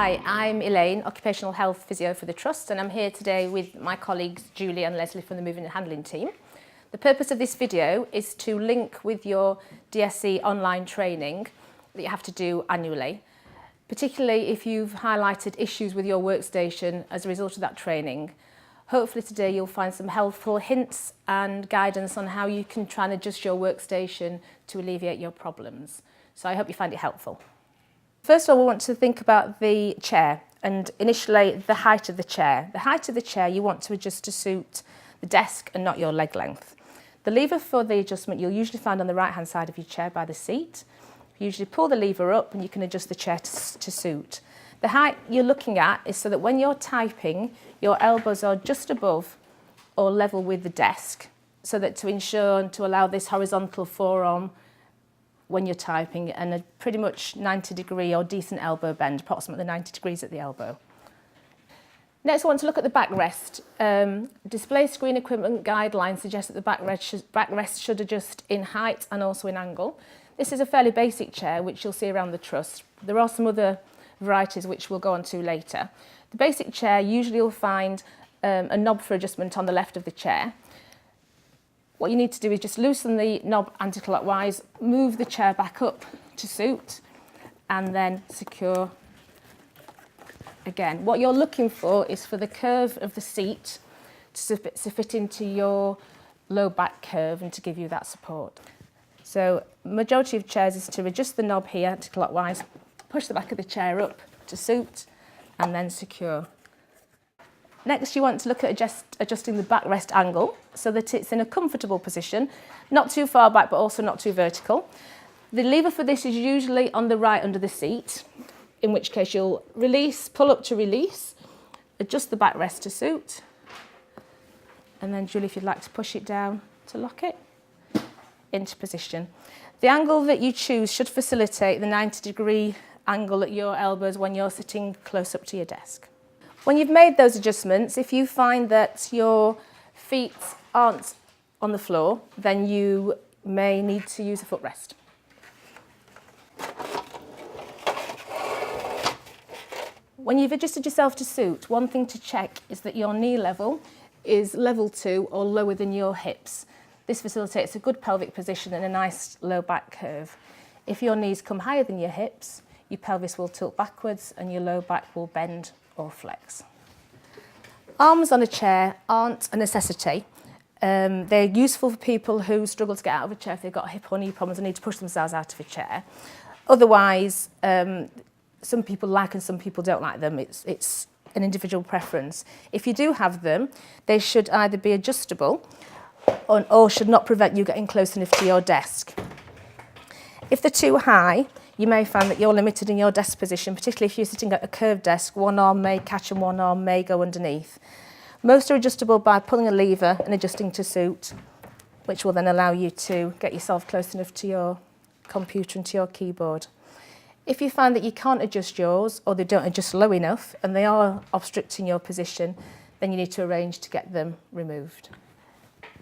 Hi, I'm Elaine, Occupational Health Physio for the Trust, and I'm here today with my colleagues Julie and Leslie from the Moving and Handling team. The purpose of this video is to link with your DSC online training that you have to do annually, particularly if you've highlighted issues with your workstation as a result of that training. Hopefully today you'll find some helpful hints and guidance on how you can try and adjust your workstation to alleviate your problems. So I hope you find it helpful. First of all, we want to think about the chair and initially the height of the chair. The height of the chair you want to adjust to suit the desk and not your leg length. The lever for the adjustment you'll usually find on the right hand side of your chair by the seat. You usually pull the lever up and you can adjust the chair to suit. The height you're looking at is so that when you're typing, your elbows are just above or level with the desk, so that to ensure and to allow this horizontal forearm when you're typing and a pretty much 90-degree or decent elbow bend, approximately 90 degrees at the elbow. Next, I want to look at the backrest. Display screen equipment guidelines suggest that the backrest should adjust in height and also in angle. This is a fairly basic chair, which you'll see around the Trust. There are some other varieties which we'll go on to later. The basic chair, usually you'll find a knob for adjustment on the left of the chair. What you need to do is just loosen the knob anti-clockwise, move the chair back up to suit, and then secure again. What you're looking for is for the curve of the seat to fit into your low back curve and to give you that support. So majority of chairs is to adjust the knob here anti-clockwise, push the back of the chair up to suit, and then secure. Next, you want to look at adjusting the backrest angle so that it's in a comfortable position, not too far back but also not too vertical. The lever for this is usually on the right under the seat, in which case you'll release, pull up to release, adjust the backrest to suit, and then Julie, if you'd like to push it down to lock it into position. The angle that you choose should facilitate the 90-degree angle at your elbows when you're sitting close up to your desk. When you've made those adjustments, if you find that your feet aren't on the floor, then you may need to use a footrest. When you've adjusted yourself to suit, one thing to check is that your knee level is level to or lower than your hips. This facilitates a good pelvic position and a nice low back curve. If your knees come higher than your hips, your pelvis will tilt backwards and your low back will bend or flex. Arms on a chair aren't a necessity. They're useful for people who struggle to get out of a chair if they've got hip or knee problems and need to push themselves out of a chair. Otherwise, some people like and some people don't like them. It's an individual preference. If you do have them, they should either be adjustable or should not prevent you getting close enough to your desk. If they're too high, you may find that you're limited in your desk position, particularly if you're sitting at a curved desk. One arm may catch and one arm may go underneath. Most are adjustable by pulling a lever and adjusting to suit, which will then allow you to get yourself close enough to your computer and to your keyboard. If you find that you can't adjust yours or they don't adjust low enough and they are obstructing your position, then you need to arrange to get them removed.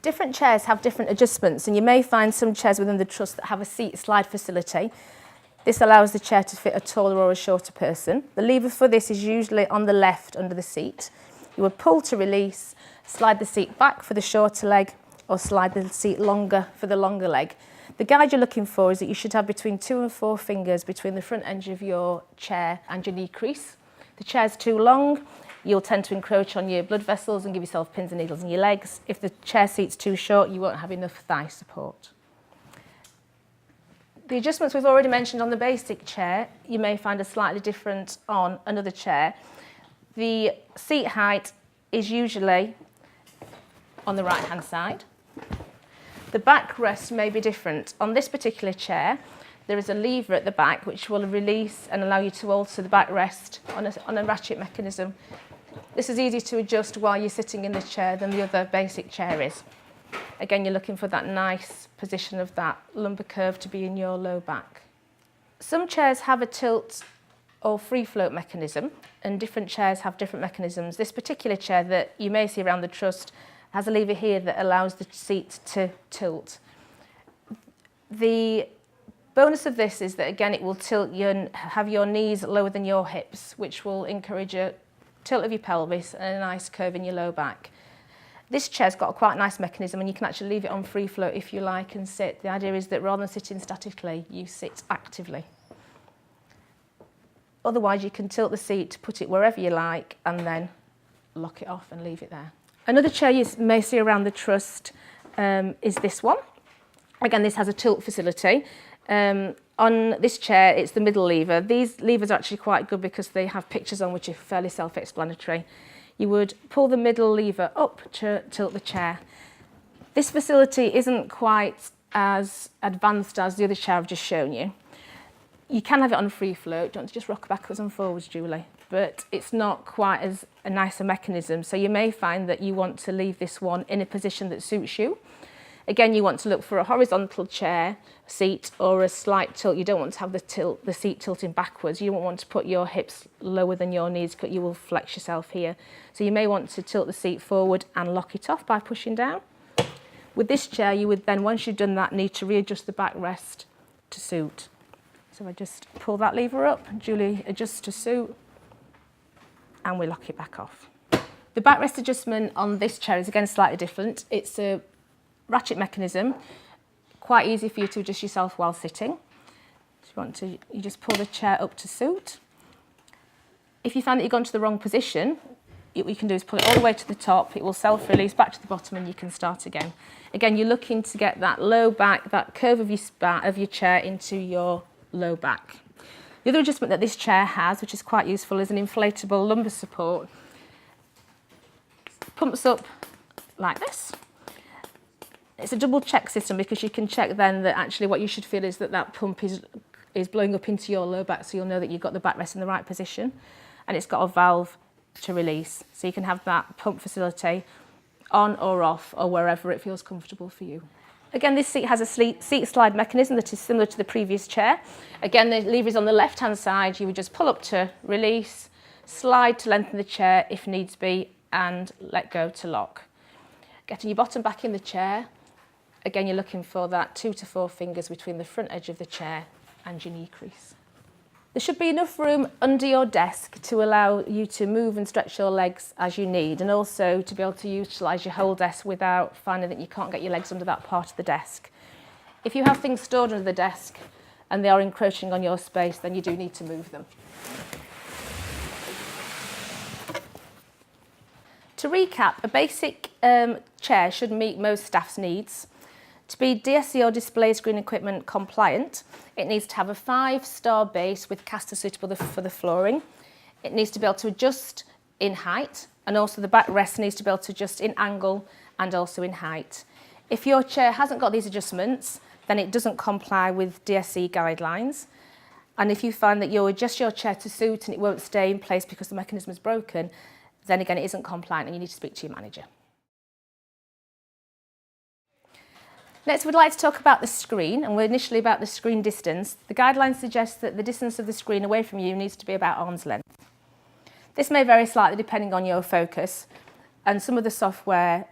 Different chairs have different adjustments, and you may find some chairs within the Trust that have a seat slide facility. This allows the chair to fit a taller or a shorter person. The lever for this is usually on the left under the seat. You would pull to release, slide the seat back for the shorter leg, or slide the seat longer for the longer leg. The guide you're looking for is that you should have between 2 and 4 fingers between the front edge of your chair and your knee crease. If the chair's too long, you'll tend to encroach on your blood vessels and give yourself pins and needles in your legs. If the chair seat's too short, you won't have enough thigh support. The adjustments we've already mentioned on the basic chair, you may find are slightly different on another chair. The seat height is usually on the right-hand side. The backrest may be different. On this particular chair, there is a lever at the back which will release and allow you to alter the backrest on a ratchet mechanism. This is easy to adjust while you're sitting in the chair than the other basic chair is. Again, you're looking for that nice position of that lumbar curve to be in your low back. Some chairs have a tilt or free float mechanism, and different chairs have different mechanisms. This particular chair that you may see around the Trust has a lever here that allows the seat to tilt. The Bonus of this is that again it will tilt you, have your knees lower than your hips, which will encourage a tilt of your pelvis and a nice curve in your low back. This chair's got a quite nice mechanism and you can actually leave it on free float if you like and sit. The idea is that rather than sitting statically, you sit actively. Otherwise you can tilt the seat, put it wherever you like and then lock it off and leave it there. Another chair you may see around the trust is this one. Again, this has a tilt facility. On this chair, it's the middle lever. These levers are actually quite good because they have pictures on which are fairly self-explanatory. You would pull the middle lever up to tilt the chair. This facility isn't quite as advanced as the other chair I've just shown you. You can have it on free float. Don't just rock backwards and forwards, Julie. But it's not quite as a nicer mechanism. So you may find that you want to leave this one in a position that suits you. Again, you want to look for a horizontal chair, seat, or a slight tilt. You don't want to have the seat tilting backwards. You don't want to put your hips lower than your knees because you will flex yourself here. So you may want to tilt the seat forward and lock it off by pushing down. With this chair, you would then, once you've done that, need to readjust the backrest to suit. So I just pull that lever up, Julie adjusts to suit, and we lock it back off. The backrest adjustment on this chair is again slightly different. It's a ratchet mechanism, quite easy for you to adjust yourself while sitting. So you just pull the chair up to suit. If you find that you've gone to the wrong position, what you can do is pull it all the way to the top, it will self-release back to the bottom and you can start again. Again, you're looking to get that low back, that curve of your chair into your low back. The other adjustment that this chair has, which is quite useful, is an inflatable lumbar support. Pumps up like this. It's a double check system because you can check then that actually what you should feel is that that pump is blowing up into your low back, so you'll know that you've got the backrest in the right position. And it's got a valve to release, so you can have that pump facility on or off or wherever it feels comfortable for you. Again, this seat has a seat slide mechanism that is similar to the previous chair. Again, the lever is on the left-hand side. You would just pull up to release, slide to lengthen the chair if needs be, and let go to lock. Getting your bottom back in the chair. Again, you're looking for that 2 to 4 fingers between the front edge of the chair and your knee crease. There should be enough room under your desk to allow you to move and stretch your legs as you need, and also to be able to utilise your whole desk without finding that you can't get your legs under that part of the desk. If you have things stored under the desk and they are encroaching on your space, then you do need to move them. To recap, a basic chair should meet most staff's needs. To be DSC or display screen equipment compliant, it needs to have a 5-star base with casters suitable for the flooring. It needs to be able to adjust in height, and also the backrest needs to be able to adjust in angle and also in height. If your chair hasn't got these adjustments, then it doesn't comply with DSC guidelines. And if you find that you'll adjust your chair to suit and it won't stay in place because the mechanism is broken, then again it isn't compliant and you need to speak to your manager. Next, we'd like to talk about the screen, and we're initially about the screen distance. The guidelines suggest that the distance of the screen away from you needs to be about arm's length. This may vary slightly depending on your focus, and some of the software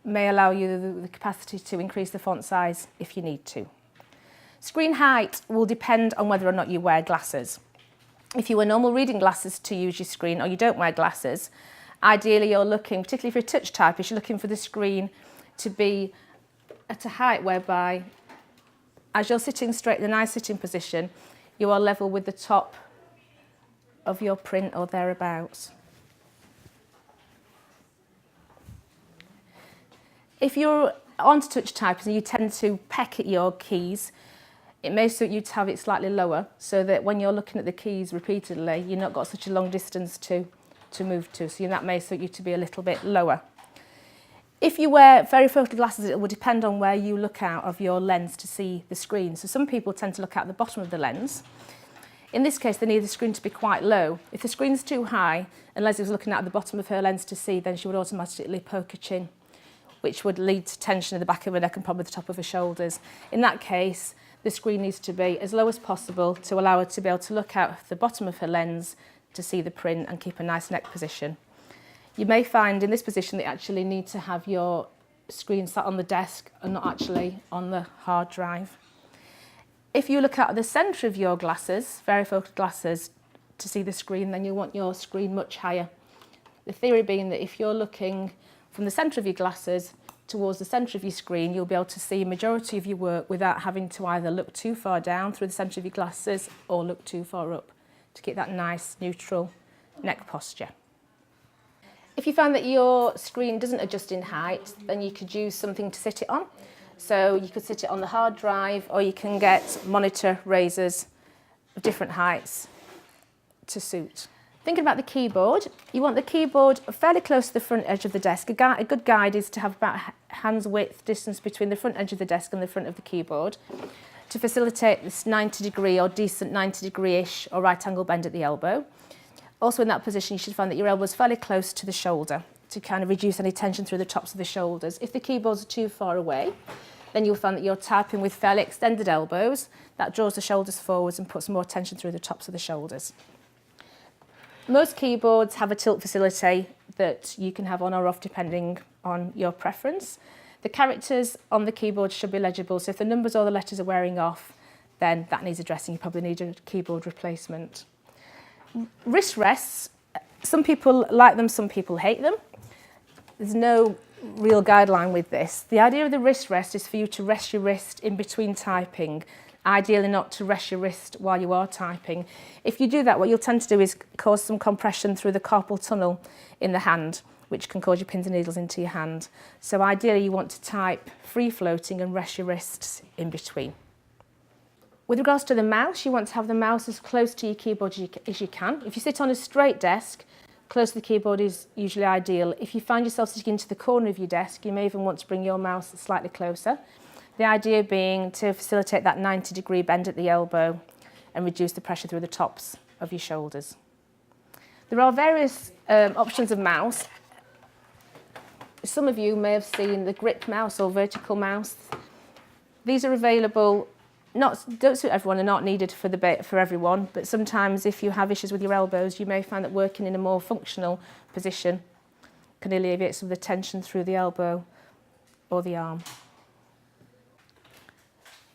may allow you the capacity to increase the font size if you need to. Screen height will depend on whether or not you wear glasses. If you wear normal reading glasses to use your screen, or you don't wear glasses, ideally you're looking, particularly if you're a touch typist, you're looking for the screen to be at a height whereby, as you're sitting straight in a nice sitting position, you are level with the top of your print or thereabouts. If you're on to touch typing and you tend to peck at your keys, it may suit you to have it slightly lower so that when you're looking at the keys repeatedly, you've not got such a long distance to move to, so that may suit you to be a little bit lower. If you wear very focal glasses, it will depend on where you look out of your lens to see the screen. So some people tend to look out the bottom of the lens. In this case, they need the screen to be quite low. If the screen's too high, and Leslie was looking at the bottom of her lens to see, then she would automatically poke her chin, which would lead to tension in the back of her neck and probably the top of her shoulders. In that case, the screen needs to be as low as possible to allow her to be able to look out the bottom of her lens to see the print and keep a nice neck position. You may find in this position that you actually need to have your screen sat on the desk and not actually on the hard drive. If you look at the centre of your glasses, varifocal glasses, to see the screen, then you want your screen much higher. The theory being that if you're looking from the centre of your glasses towards the centre of your screen, you'll be able to see a majority of your work without having to either look too far down through the centre of your glasses or look too far up to get that nice neutral neck posture. If you find that your screen doesn't adjust in height, then you could use something to sit it on. So you could sit it on the hard drive, or you can get monitor raisers of different heights to suit. Thinking about the keyboard, you want the keyboard fairly close to the front edge of the desk. A good guide is to have about hand's width distance between the front edge of the desk and the front of the keyboard to facilitate this 90-degree or decent 90-degree-ish or right angle bend at the elbow. Also in that position, you should find that your elbow is fairly close to the shoulder to kind of reduce any tension through the tops of the shoulders. If the keyboards are too far away, then you'll find that you're typing with fairly extended elbows. That draws the shoulders forwards and puts more tension through the tops of the shoulders. Most keyboards have a tilt facility that you can have on or off depending on your preference. The characters on the keyboard should be legible, so if the numbers or the letters are wearing off, then that needs addressing. You probably need a keyboard replacement. Wrist rests, some people like them, some people hate them. There's no real guideline with this. The idea of the wrist rest is for you to rest your wrist in between typing, ideally not to rest your wrist while you are typing. If you do that, what you'll tend to do is cause some compression through the carpal tunnel in the hand, which can cause your pins and needles into your hand. So ideally you want to type free floating and rest your wrists in between. With regards to the mouse, you want to have the mouse as close to your keyboard as you can. If you sit on a straight desk, close to the keyboard is usually ideal. If you find yourself sitting into the corner of your desk, you may even want to bring your mouse slightly closer. The idea being to facilitate that 90-degree bend at the elbow and reduce the pressure through the tops of your shoulders. There are various options of mouse. Some of you may have seen the grip mouse or vertical mouse. These are available. Don't suit everyone and not needed for everyone, but sometimes if you have issues with your elbows, you may find that working in a more functional position can alleviate some of the tension through the elbow or the arm.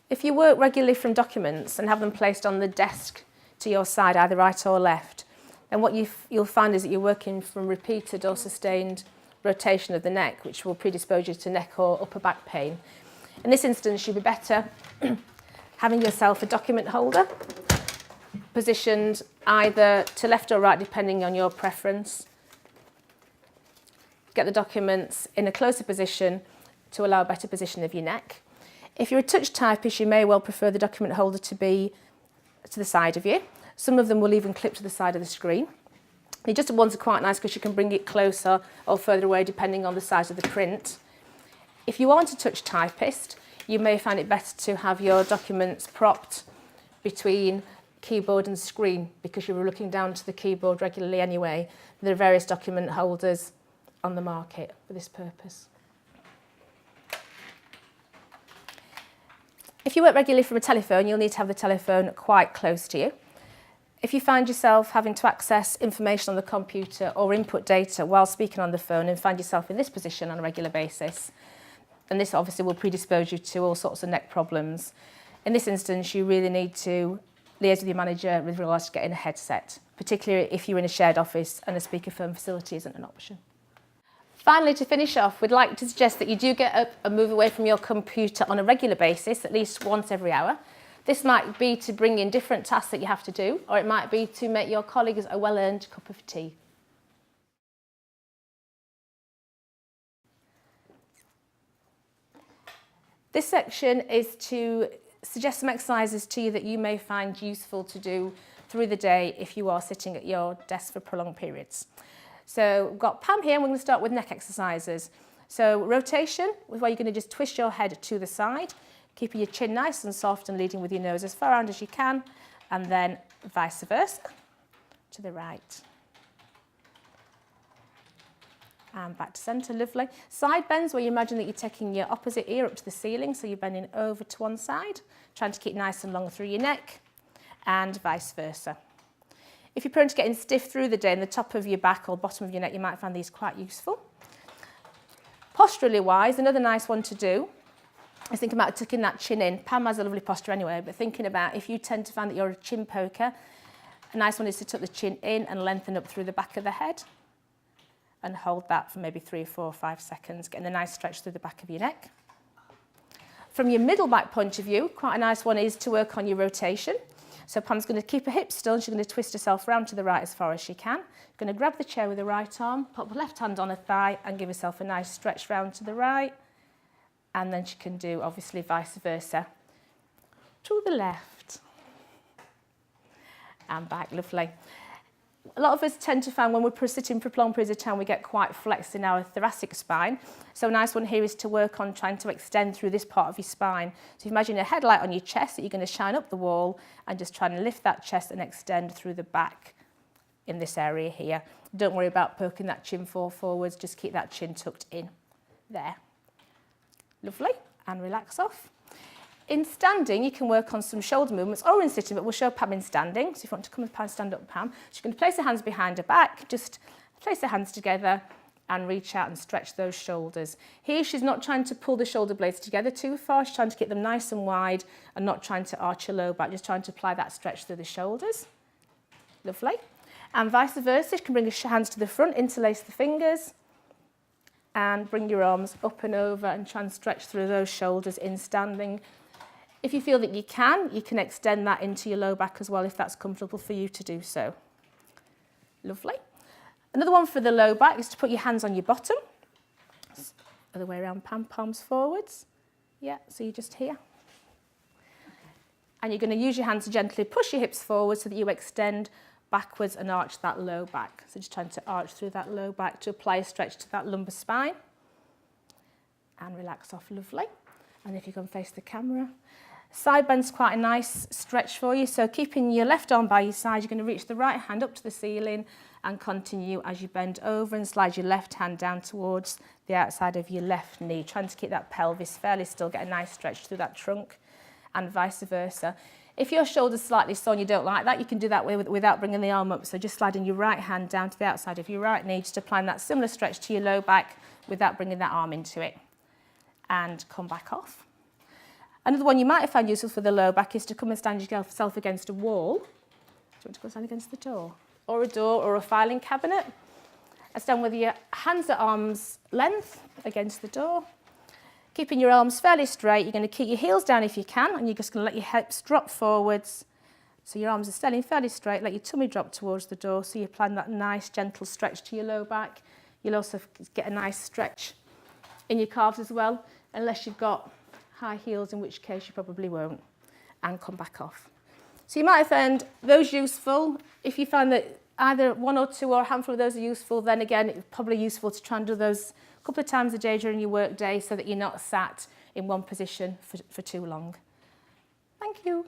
If you work regularly from documents and have them placed on the desk to your side, either right or left, then what you'll find is that you're working from repeated or sustained rotation of the neck, which will predispose you to neck or upper back pain. In this instance, you'd be better having yourself a document holder positioned either to left or right depending on your preference. Get the documents in a closer position to allow a better position of your neck. If you're a touch typist, you may well prefer the document holder to be to the side of you. Some of them will even clip to the side of the screen. The adjusted ones are quite nice because you can bring it closer or further away depending on the size of the print. If you aren't a touch typist, you may find it better to have your documents propped between keyboard and screen because you're looking down to the keyboard regularly anyway. There are various document holders on the market for this purpose. If you work regularly from a telephone, you'll need to have the telephone quite close to you. If you find yourself having to access information on the computer or input data while speaking on the phone and find yourself in this position on a regular basis, then this obviously will predispose you to all sorts of neck problems. In this instance, you really need to liaise with your manager with regards to getting a headset, particularly if you're in a shared office and a speakerphone facility isn't an option. Finally, to finish off, we'd like to suggest that you do get up and move away from your computer on a regular basis, at least once every hour. This might be to bring in different tasks that you have to do, or it might be to make your colleagues a well-earned cup of tea. This section is to suggest some exercises to you that you may find useful to do through the day if you are sitting at your desk for prolonged periods. So we've got Pam here and we're going to start with neck exercises. So rotation, where you're going to just twist your head to the side, keeping your chin nice and soft and leading with your nose as far around as you can, and then vice versa, to the right. And back to centre, lovely. Side bends where you imagine that you're taking your opposite ear up to the ceiling, so you're bending over to one side, trying to keep nice and long through your neck, and vice versa. If you're prone to getting stiff through the day in the top of your back or bottom of your neck, you might find these quite useful. Posturally wise, another nice one to do is thinking about tucking that chin in. Pam has a lovely posture anyway, but thinking about if you tend to find that you're a chin poker, a nice one is to tuck the chin in and lengthen up through the back of the head and hold that for maybe 3 or 4 or 5 seconds, getting a nice stretch through the back of your neck. From your middle back point of view, quite a nice one is to work on your rotation. So Pam's going to keep her hips still and she's going to twist herself round to the right as far as she can. Going to grab the chair with the right arm, pop the left hand on her thigh and give herself a nice stretch round to the right. And then she can do, obviously, vice versa. To the left. And back, lovely. A lot of us tend to find when we're sitting for prolonged periods of time, we get quite flexed in our thoracic spine. So a nice one here is to work on trying to extend through this part of your spine. So imagine a headlight on your chest that you're going to shine up the wall and just try and lift that chest and extend through the back in this area here. Don't worry about poking that chin forwards, just keep that chin tucked in. There. Lovely. And relax off. In standing, you can work on some shoulder movements, or in sitting, but we'll show Pam in standing. So if you want to come with Pam, stand up, Pam. She's going to place her hands behind her back, just place her hands together and reach out and stretch those shoulders. Here, she's not trying to pull the shoulder blades together too far. She's trying to keep them nice and wide and not trying to arch her low back, just trying to apply that stretch through the shoulders. Lovely. And vice versa, you can bring your hands to the front, interlace the fingers, and bring your arms up and over and try and stretch through those shoulders in standing. If you feel that you can extend that into your low back as well if that's comfortable for you to do so. Lovely. Another one for the low back is to put your hands on your bottom. Other way around, Pam, palms forwards. Yeah, so you're just here. And you're going to use your hands to gently push your hips forward so that you extend backwards and arch that low back. So just trying to arch through that low back to apply a stretch to that lumbar spine. And relax off, lovely. And if you can face the camera. Side bend's quite a nice stretch for you. So keeping your left arm by your side, you're going to reach the right hand up to the ceiling and continue as you bend over and slide your left hand down towards the outside of your left knee, trying to keep that pelvis fairly still, get a nice stretch through that trunk and vice versa. If your shoulder's slightly sore and you don't like that, you can do that without bringing the arm up. So just sliding your right hand down to the outside of your right knee, just applying that similar stretch to your low back without bringing that arm into it. And come back off. Another one you might find useful for the low back is to come and stand yourself against a wall. Do you want to go stand against the door? Or a door or a filing cabinet. And stand with your hands at arm's length against the door. Keeping your arms fairly straight, you're going to keep your heels down if you can, and you're just going to let your hips drop forwards. So your arms are standing fairly straight, let your tummy drop towards the door, so you're applying that nice gentle stretch to your low back. You'll also get a nice stretch in your calves as well, unless you've got high heels, in which case you probably won't, and come back off. So you might find those useful. If you find that either one or two or a handful of those are useful, then again, it's probably useful to try and do those a couple of times a day during your work day so that you're not sat in one position for too long. Thank you.